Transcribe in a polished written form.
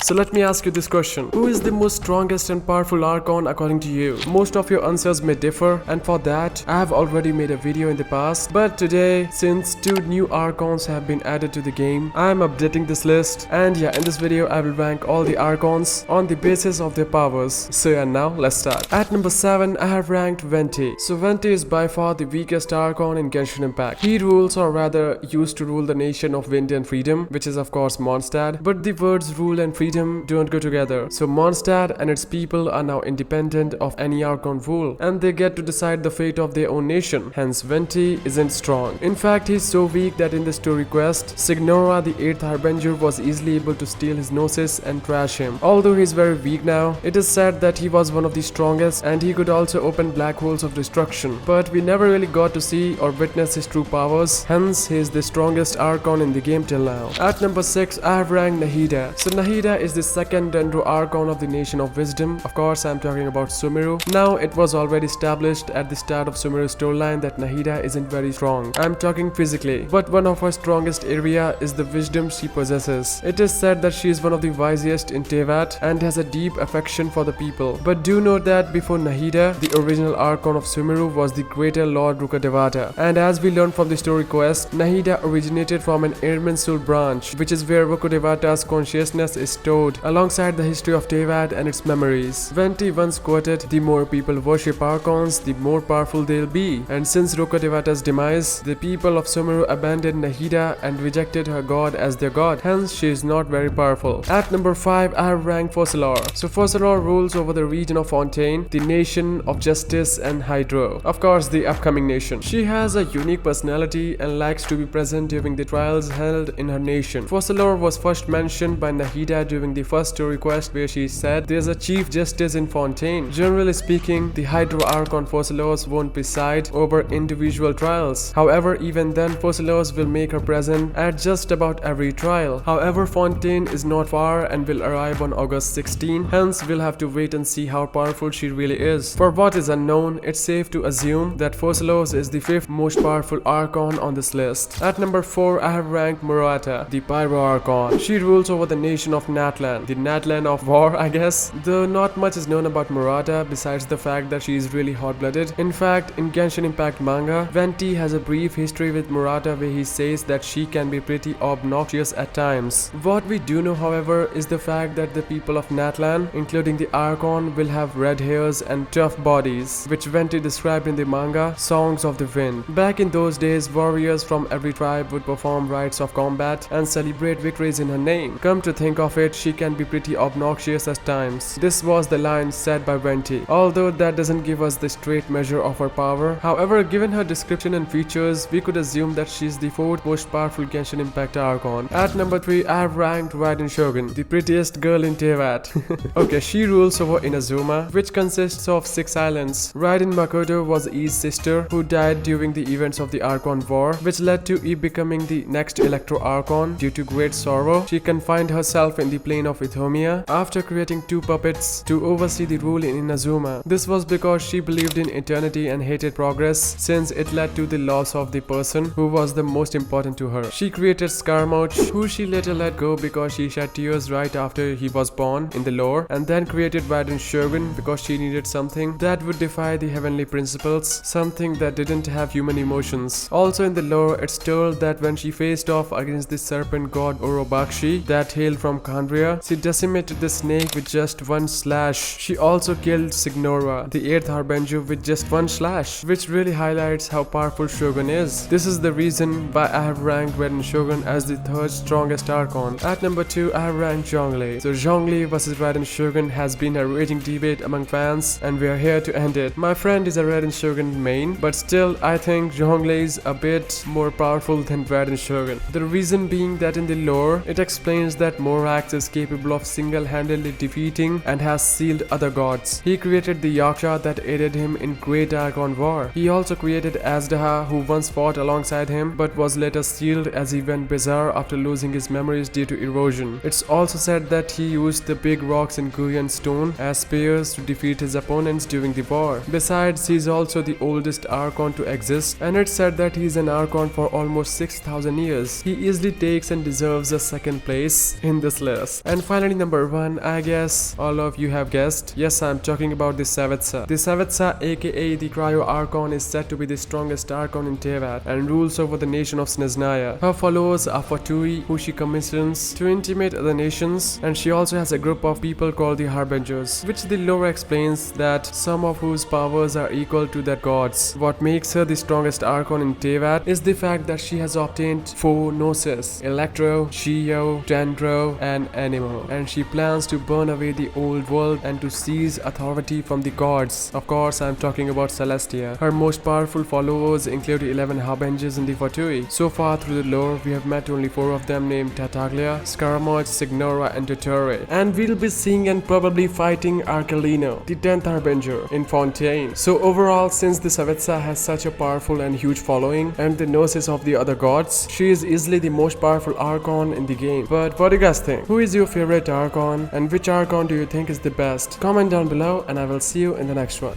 So let me ask you this question. Who is the most strongest and powerful Archon according to you? Most of your answers may differ, and for that, I have already made a video in the past. But today, since 2 new Archons have been added to the game, I am updating this list. And yeah, in this video, I will rank all the Archons on the basis of their powers. So yeah, now let's start. At number 7, I have ranked Venti. So Venti is by far the weakest Archon in Genshin Impact. He rules, or rather used to rule, the nation of Wind and Freedom, which is of course Mondstadt. But the words rule and freedom don't go together. So Mondstadt and its people are now independent of any Archon rule, and they get to decide the fate of their own nation. Hence Venti isn't strong. In fact, he's so weak that in the story quest, Signora, the 8th Harbinger, was easily able to steal his Gnosis and trash him. Although he's very weak now, it is said that he was one of the strongest, and he could also open black holes of destruction. But we never really got to see or witness his true powers. Hence, he is the strongest Archon in the game till now. At number 6, I have ranked Nahida. So Nahida is the second Dendro Archon of the Nation of Wisdom. Of course, I'm talking about Sumeru. Now, it was already established at the start of Sumeru's storyline that Nahida isn't very strong. I'm talking physically. But one of her strongest area is the wisdom she possesses. It is said that she is one of the wisest in Teyvat and has a deep affection for the people. But do note that before Nahida, the original Archon of Sumeru was the greater Lord Rukkhadevata. And as we learned from the story quest, Nahida originated from an Irminsul branch, which is where Rukkhadevata's consciousness is stored, alongside the history of Teyvat and its memories. Venti once quoted, "The more people worship Archons, the more powerful they'll be." And since Rukkhadevata's demise, the people of Sumeru abandoned Nahida and rejected her god as their god. Hence, she is not very powerful. At number 5, I have ranked Focalor. So Focalor rules over the region of Fontaine, the nation of Justice and Hydro. Of course, the upcoming nation. She has a unique personality and likes to be present during the trials held in her nation. Focalor was first mentioned by Nahida during the first story quest, where she said there's a chief justice in Fontaine. Generally speaking, the Hydro Archon Focalors won't preside over individual trials. However, even then, Focalors will make her present at just about every trial. However, Fontaine is not far and will arrive on August 16. Hence, we'll have to wait and see how powerful she really is. For what is unknown, it's safe to assume that Focalors is the 5th most powerful Archon on this list. At number 4, I have ranked Murata, the Pyro Archon. She rules over the nation of Natlan, the Natlan of war, I guess. Though not much is known about Murata besides the fact that she is really hot-blooded. In fact, in Genshin Impact manga, Venti has a brief history with Murata where he says that she can be pretty obnoxious at times. What we do know, however, is the fact that the people of Natlan, including the Archon, will have red hairs and tough bodies, which Venti described in the manga Songs of the Wind. Back in those days, warriors from every tribe would perform rites of combat and celebrate victories in her name. Come to think of it, she can be pretty obnoxious at times. This was the line said by Venti, although that doesn't give us the straight measure of her power. However, given her description and features, we could assume that she's the 4th most powerful Genshin Impact Archon. At number 3, I have ranked Raiden Shogun, the prettiest girl in Teyvat. Okay, she rules over Inazuma, which consists of 6 islands. Raiden Makoto was E's sister, who died during the events of the Archon War, which led to E becoming the next Electro Archon. Due to great sorrow, she confined herself in the plane of Ithomia after creating 2 puppets to oversee the rule in Inazuma. This was because she believed in eternity and hated progress, since it led to the loss of the person who was the most important to her. She created Skarmoch, who she later let go because she shed tears right after he was born in the lore, and then created Raiden Shogun because she needed something that would defy the heavenly principles, something that didn't have human emotions. Also in the lore, it's told that when she faced off against the serpent god Orobakshi that hailed from Khandria, she decimated the snake with just 1 slash. She also killed Signora, the 8th Harbinger, with just 1 slash, which really highlights how powerful Shogun is. This is the reason why I have ranked Raiden Shogun as the 3rd strongest Archon. At number 2, I have ranked Zhongli. So Zhongli vs Raiden Shogun has been a raging debate among fans, and we are here to end it. My friend is a Raiden Shogun main, but still I think Zhongli is a bit more powerful than Raiden Shogun. The reason being that in the lore, it explains that Morax is capable of single-handedly defeating and has sealed other gods. He created the Yaksha that aided him in Great Archon War. He also created Azdaha, who once fought alongside him but was later sealed as he went bizarre after losing his memories due to erosion. It's also said that he used the big rocks in Guyan stone as spears to defeat his opponents during the war. Besides, he's also the oldest Archon to exist, and it's said that he's an Archon for almost 6,000 years. He easily takes and deserves a second place in this list. Yes. And finally, number 1, I guess all of you have guessed. Yes, I'm talking about the Savetsa. The Savetsa, aka the Cryo Archon, is said to be the strongest Archon in Teyvat and rules over the nation of Snezhnaya. Her followers are Fatui, who she commissions to intimidate other nations, and she also has a group of people called the Harbingers, which the lore explains that some of whose powers are equal to their gods. What makes her the strongest Archon in Teyvat is the fact that she has obtained 4 Gnosis: Electro, Shio, Dendro, and Animo, and she plans to burn away the old world and to seize authority from the gods. Of course, I'm talking about Celestia. Her most powerful followers include 11 Harbingers in the Fatui. So far through the lore, we have met only 4 of them, named Tartaglia, Scaramouche, Signora, and Tutore. And we'll be seeing and probably fighting Archelino, the 10th Harbinger, in Fontaine. So overall, since the Savetsa has such a powerful and huge following and the gnosis of the other gods, she is easily the most powerful Archon in the game. But what do you guys think? Who is your favorite Archon, and which Archon do you think is the best? Comment down below, and I will see you in the next one.